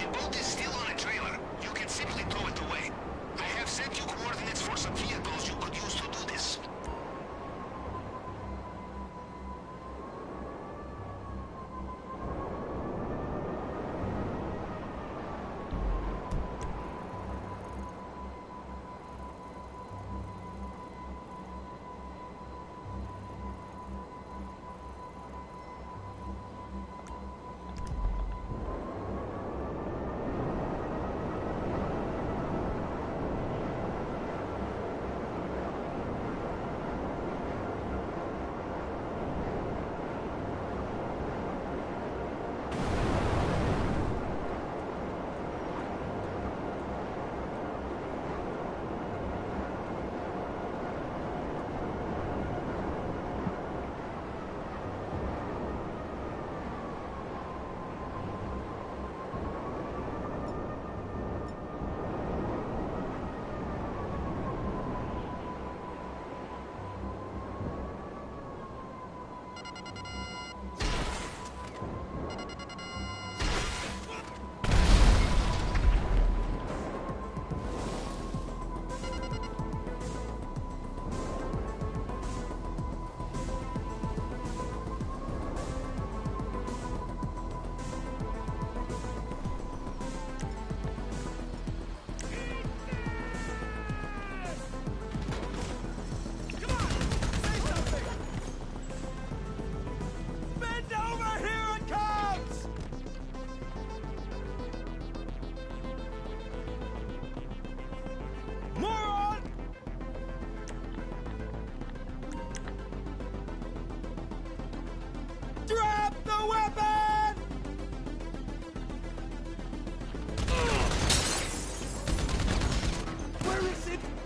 The boat is still on a trailer. You can simply tow it away. I have sent you coordinates for some vehicles you could use to do this.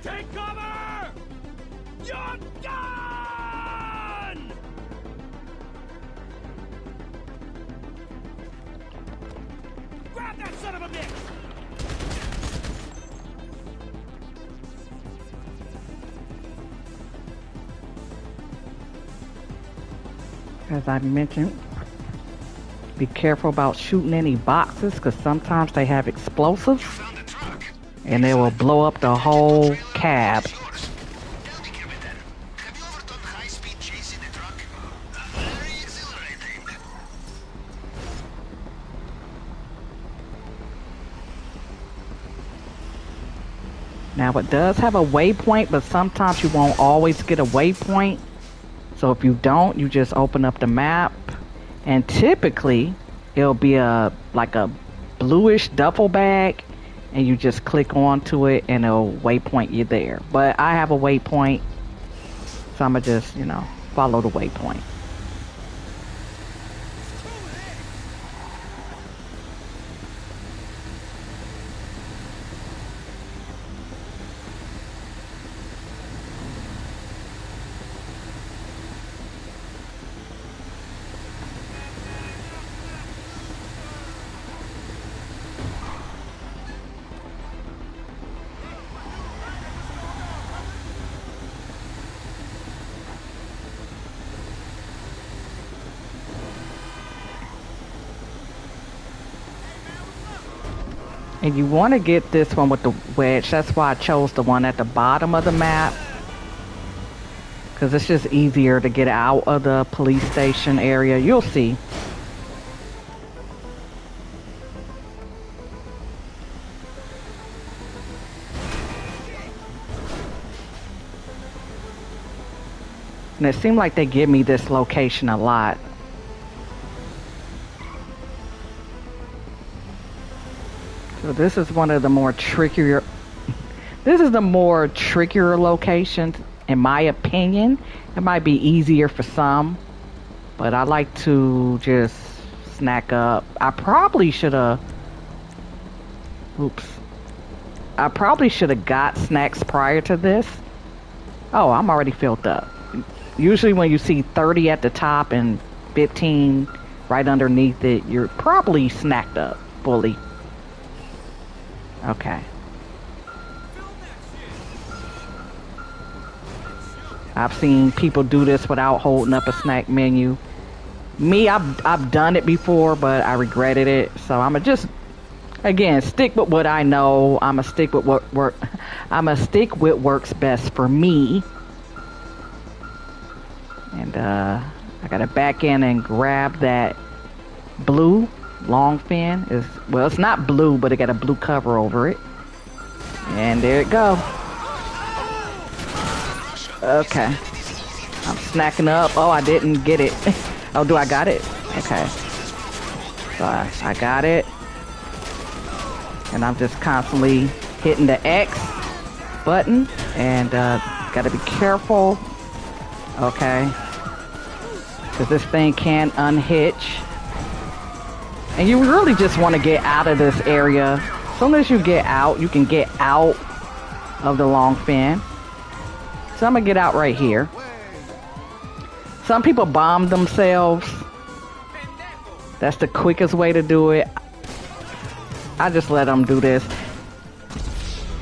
Take cover! You're done! Grab that son of a bitch! As I mentioned, be careful about shooting any boxes because sometimes they have explosives and they will blow up the whole cab. Now it does have a waypoint, but sometimes you won't always get a waypoint. So if you don't, you just open up the map and typically it'll be like a bluish duffel bag and you just click onto it and it'll waypoint you there. But I have a waypoint, so I'm gonna just, follow the waypoint. And you want to get this one with the wedge. That's why I chose the one at the bottom of the map. Because it's just easier to get out of the police station area. You'll see. And it seemed like they give me this location a lot. So this is one of the more trickier. This is the more trickier locations, in my opinion. It might be easier for some, but I like to just snack up. I probably should have. Oops. I probably should have got snacks prior to this. Oh, I'm already filled up. Usually when you see 30 at the top and 15 right underneath it, you're probably snacked up fully. Okay. I've seen people do this without holding up a snack menu. Me, I've done it before, but I regretted it. So I'm gonna just Again, stick with what I know. I'm a stick with what work. I'm a stick with works best for me. And I gotta back in and grab that blue long fin. Is well, it's not blue, but it got a blue cover over it. And there it go. Okay. I'm snacking up. Oh, I didn't get it. Oh, do I got it? Okay. So I got it. And I'm just constantly hitting the X button. And gotta be careful. Okay. Because this thing can unhitch. And you really just want to get out of this area. As soon as you get out, you can get out of the long fin. So I'm going to get out right here. Some people bomb themselves. That's the quickest way to do it. I just let them do this.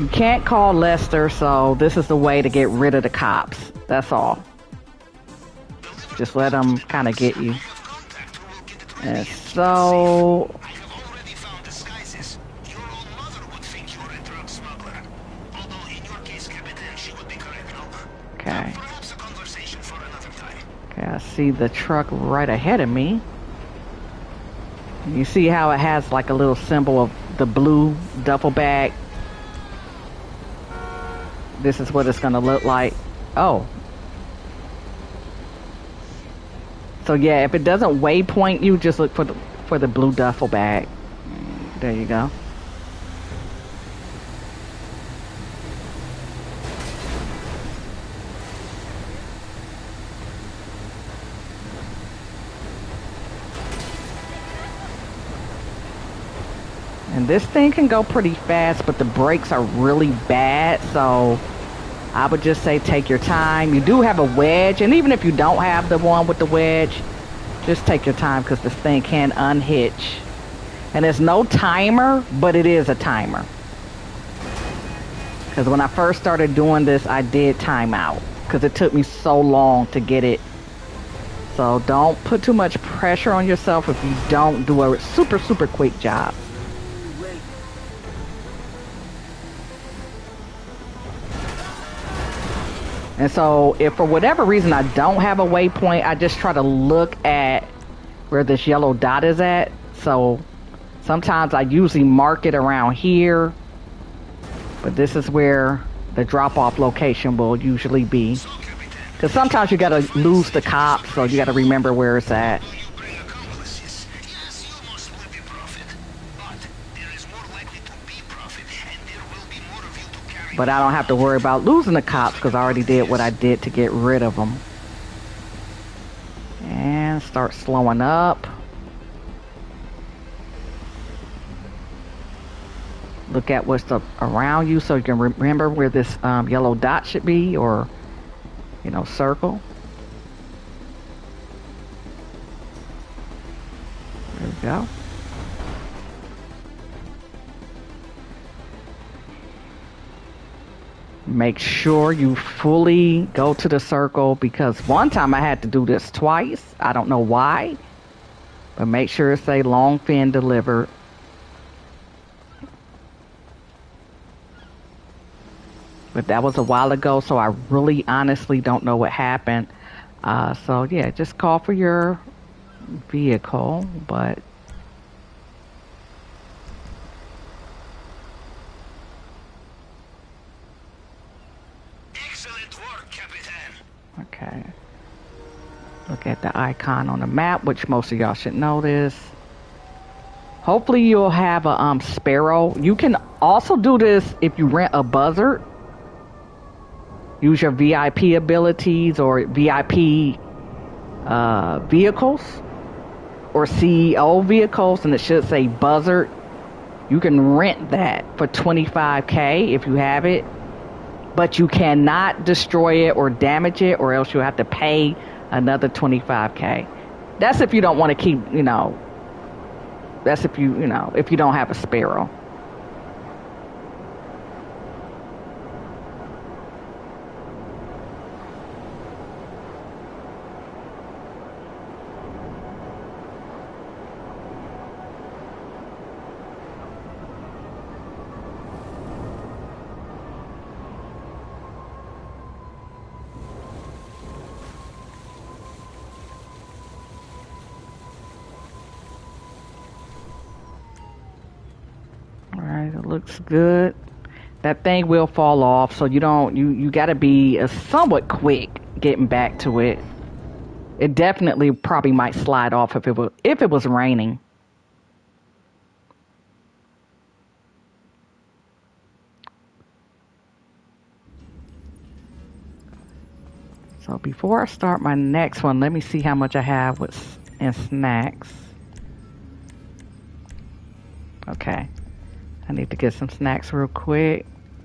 You can't call Lester, so this is the way to get rid of the cops. That's all. Just let them kind of get you. And so... I have already found disguises. Your own mother would think you were a drug smuggler. Although in your case, Capitan, she would be correct, no? Okay. Perhaps a conversation for another time. Okay, I see the truck right ahead of me. You see how it has like a little symbol of the blue duffel bag? This is what it's gonna look like. Oh. So yeah, if it doesn't waypoint you, just look for the blue duffel bag. There you go. And this thing can go pretty fast, but the brakes are really bad, so I would just say take your time. You do have a wedge, and even if you don't have the one with the wedge, just take your time because this thing can unhitch. And there's no timer, but it is a timer. Because when I first started doing this, I did time out because it took me so long to get it. So don't put too much pressure on yourself if you don't do a super, super quick job. And so if for whatever reason I don't have a waypoint, I just try to look at where this yellow dot is at. So sometimes I usually mark it around here, but this is where the drop-off location will usually be. Because sometimes you gotta lose the cops, so you gotta remember where it's at. You bring accomplices. Yes, you must split the profit. But there is more likely to be profit, and there will be more of you to carry. But I don't have to worry about losing the cops because I already did what I did to get rid of them. And start slowing up. Look at what's around you so you can remember where this yellow dot should be, or, you know, circle. There we go. Make sure you fully go to the circle, because one time I had to do this twice. I don't know why, but make sure it say long fin delivered. But that was a while ago, so I really honestly don't know what happened. So yeah, just call for your vehicle, but Excellent work, Capitan. okay. Look at the icon on the map, which most of y'all should know this. Hopefully you'll have a Sparrow. You can also do this if you rent a Buzzard. Use your VIP abilities or VIP vehicles or CEO vehicles, and it should say Buzzard. You can rent that for $25K if you have it, but you cannot destroy it or damage it, or else you'll have to pay another $25K. That's if you don't want to keep, you know, that's if you know, if you don't have a Sparrow. Okay, that looks good. That thing will fall off, so you don't. You got to be somewhat quick getting back to it. It definitely probably might slide off if it was raining. So before I start my next one, let me see how much I have in snacks. Okay. I need to get some snacks real quick.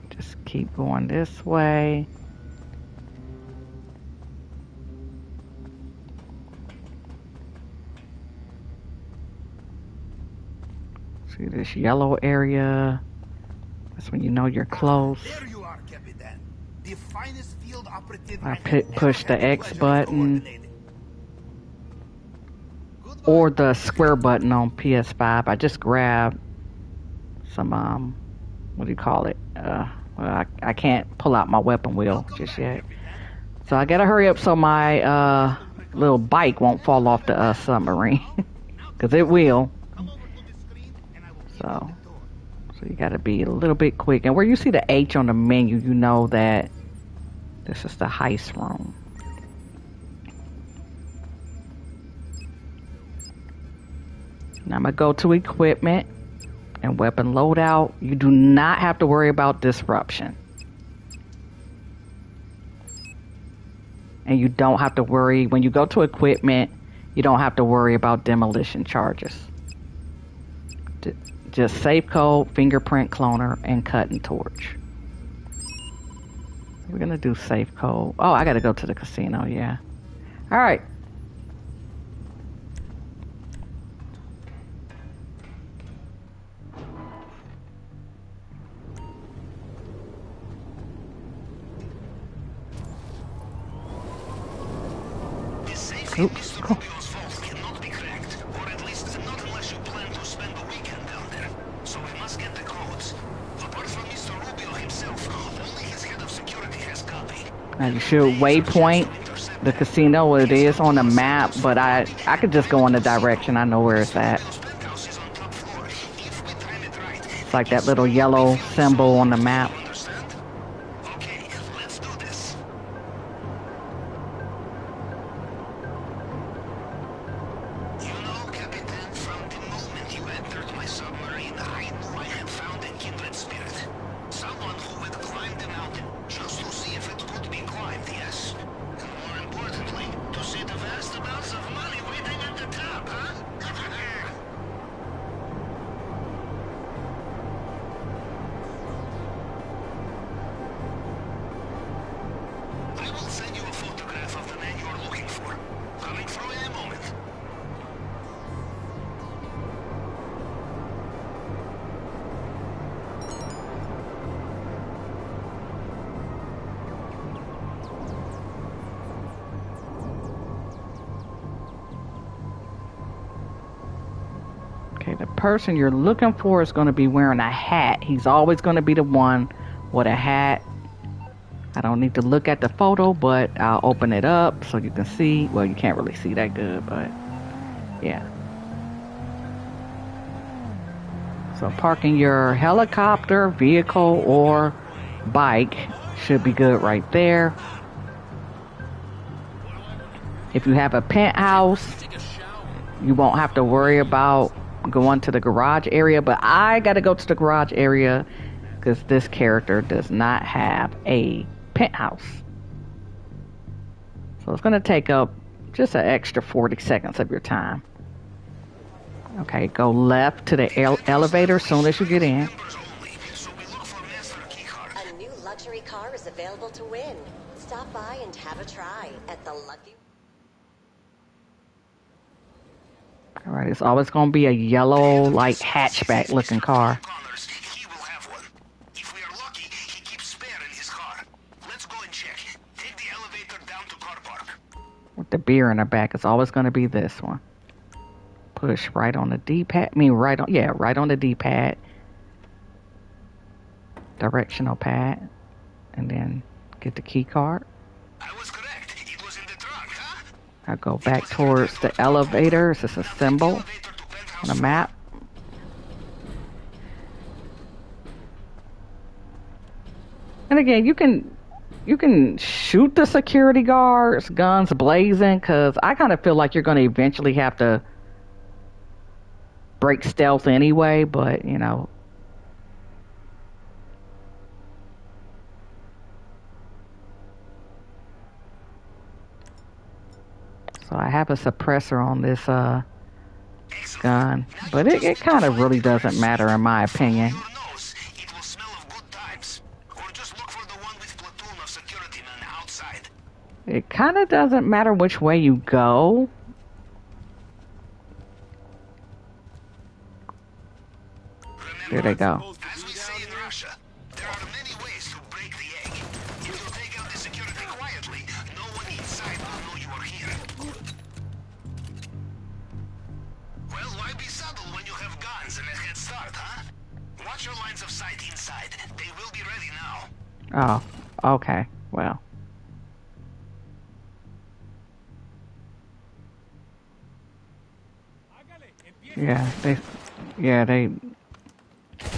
Just keep going this way. See this yellow area? That's when you know you're close. There you are, Capitan. The finest field operative I push the X button or the square button on PS5. I just grabbed some what do you call it? Well, I can't pull out my weapon wheel just yet. So I gotta hurry up so my little bike won't fall off the submarine, because it will. So you gotta be a little bit quick. And where you see the H on the menu, you know that this is the heist room. Now I'm gonna go to equipment and weapon loadout. You do not have to worry about disruption. And you don't have to worry, when you go to equipment, you don't have to worry about demolition charges. Just safe code, fingerprint cloner, and cutting torch. We're gonna do safe code. Oh, I gotta go to the casino, yeah. Alright. Oops. Cool. Cannot be cracked, or at least not unless you plan to spend the weekend down there. So we must get the codes. Apart from Mr. Rubio himself, only his head of security has copy. Now you should waypoint the casino. It is on the map, but I could just go in the direction. I know where it's at. It's like that little yellow symbol on the map. Okay, let's do this. You know, Capitan, from the moment you entered my submarine, I knew I had found a kindred spirit. Someone who had climbed the mountain just to see if it could be climbed, yes. And more importantly, to see the vast amounts of money waiting at the top, huh? I will send you a photograph of the man you are looking for. Coming through in a moment. Okay, the person you're looking for is going to be wearing a hat. He's always going to be the one with a hat. I don't need to look at the photo, but I'll open it up so you can see. Well, you can't really see that good, but yeah. So parking your helicopter, vehicle, or bike should be good right there. If you have a penthouse, you won't have to worry about going to the garage area, but I got to go to the garage area because this character does not have a penthouse. So it's going to take up just an extra 40 seconds of your time. Okay, go left to the elevator as soon as you get in. A new luxury car is available to win. Stop by and have a try at the Lucky. All right, it's always going to be a yellow, like hatchback looking car. He will have one. If we are lucky, he keeps spare in his car. Let's go and check. Take the elevator down to car park. With the beer in the back, it's always going to be this one. Push right on the D-pad. Right on the D-pad. Directional pad. And then get the key card. I was correct. It was in the trunk, huh? I go back towards the elevator. It's just a symbol on the map. And again, you can shoot the security guards, guns blazing, because I kind of feel like you're going to eventually have to break stealth anyway, but, you know. So I have a suppressor on this gun, but it kind of really doesn't matter in my opinion. It kind of doesn't matter which way you go. There they go. As we say in Russia, there are many ways to break the egg. If you take out the security quietly, no one inside will know you are here. Well, why be subtle when you have guns and a head start, huh? Watch your lines of sight inside. They will be ready now. Oh, okay. Well. Yeah,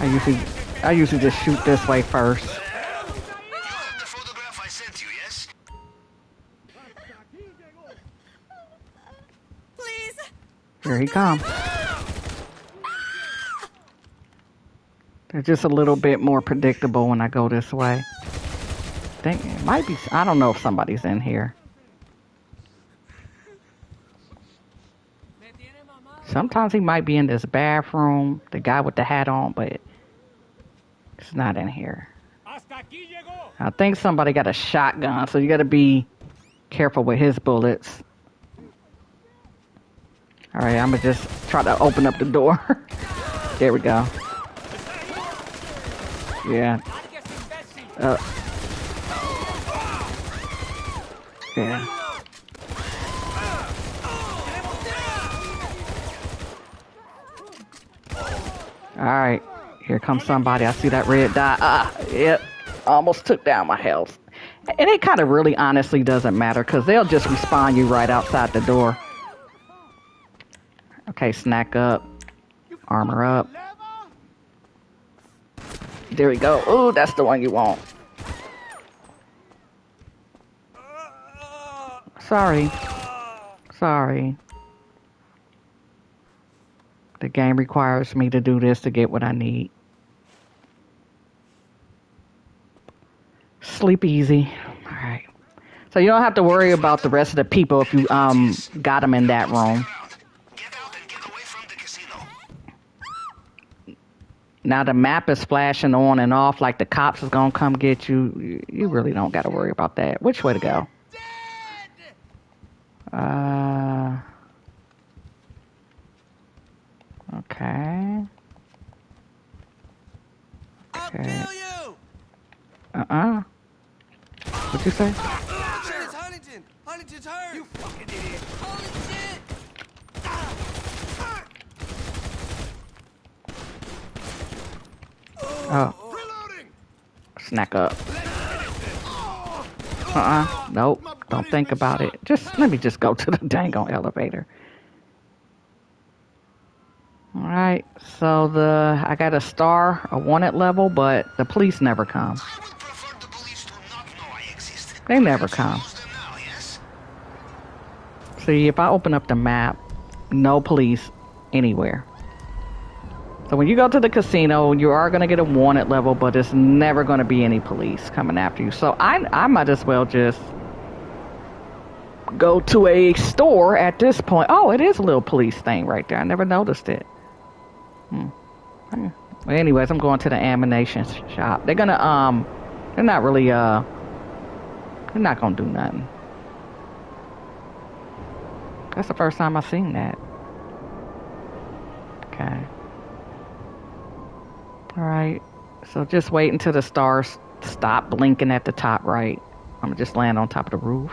I usually just shoot this way first. You have the photograph I sent you, yes? Please. Here he comes. They're just a little bit more predictable when I go this way. I think it might be, I don't know if somebody's in here. Sometimes he might be in this bathroom, the guy with the hat on, but it's not in here. I think somebody got a shotgun, so you got to be careful with his bullets. All right, I'm going to just try to open up the door. There we go. Yeah. Yeah. Alright, here comes somebody. I see that red dot. Yep. Almost took down my health. And it kind of really honestly doesn't matter because they'll just respawn you right outside the door. Okay, snack up. Armor up. There we go. Ooh, that's the one you want. Sorry. The game requires me to do this to get what I need. Sleep easy. Alright. So you don't have to worry about the rest of the people if you got them in that room. Get out and get away from the casino. Now the map is flashing on and off like the cops is gonna come get you. You really don't gotta worry about that. Which way to go? Okay. Kill you! What'd you say? Shit, it's Huntington! Huntington's hurt! You fucking idiot! Holy shit! Oh. Reloading! Snack up. Nope. Don't think about it. Let me just go to the dang on elevator. Alright, so I got a star, a wanted level, but the police never come. I would prefer the police to not know I exist. They never come. Expose them now, yes? See, if I open up the map, no police anywhere. So when you go to the casino, you are going to get a wanted level, but there's never going to be any police coming after you. So I might as well just go to a store at this point. Oh, it is a little police thing right there. I never noticed it. Well, anyways, I'm going to the ammunition shop. They're gonna they're not really they're not gonna do nothing. That's the first time I've seen that. Okay. Alright. So just wait until the stars stop blinking at the top right. I'm gonna just land on top of the roof.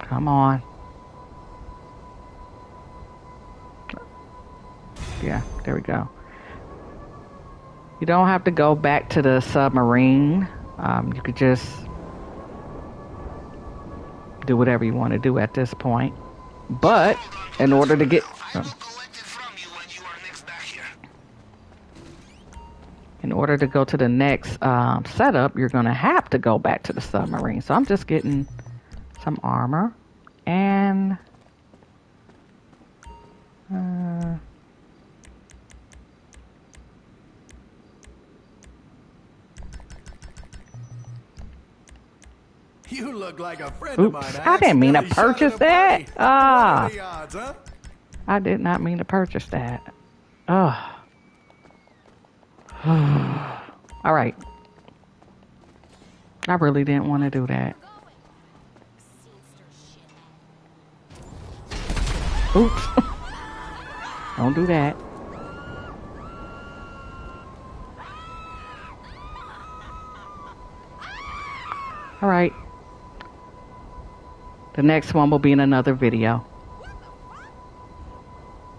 Come on. Yeah, there we go. You don't have to go back to the submarine. You could just do whatever you want to do at this point. But in order to get I will collect it from you when you are next back here. in order to go to the next setup, you're gonna have to go back to the submarine. So I'm just getting some armor and You look like a friend of mine. oops, I didn't mean to accidentally purchase shot at a that. buddy. What are the odds, huh? I did not mean to purchase that. All right. I really didn't want to do that. Oops. Don't do that. All right. The next one will be in another video.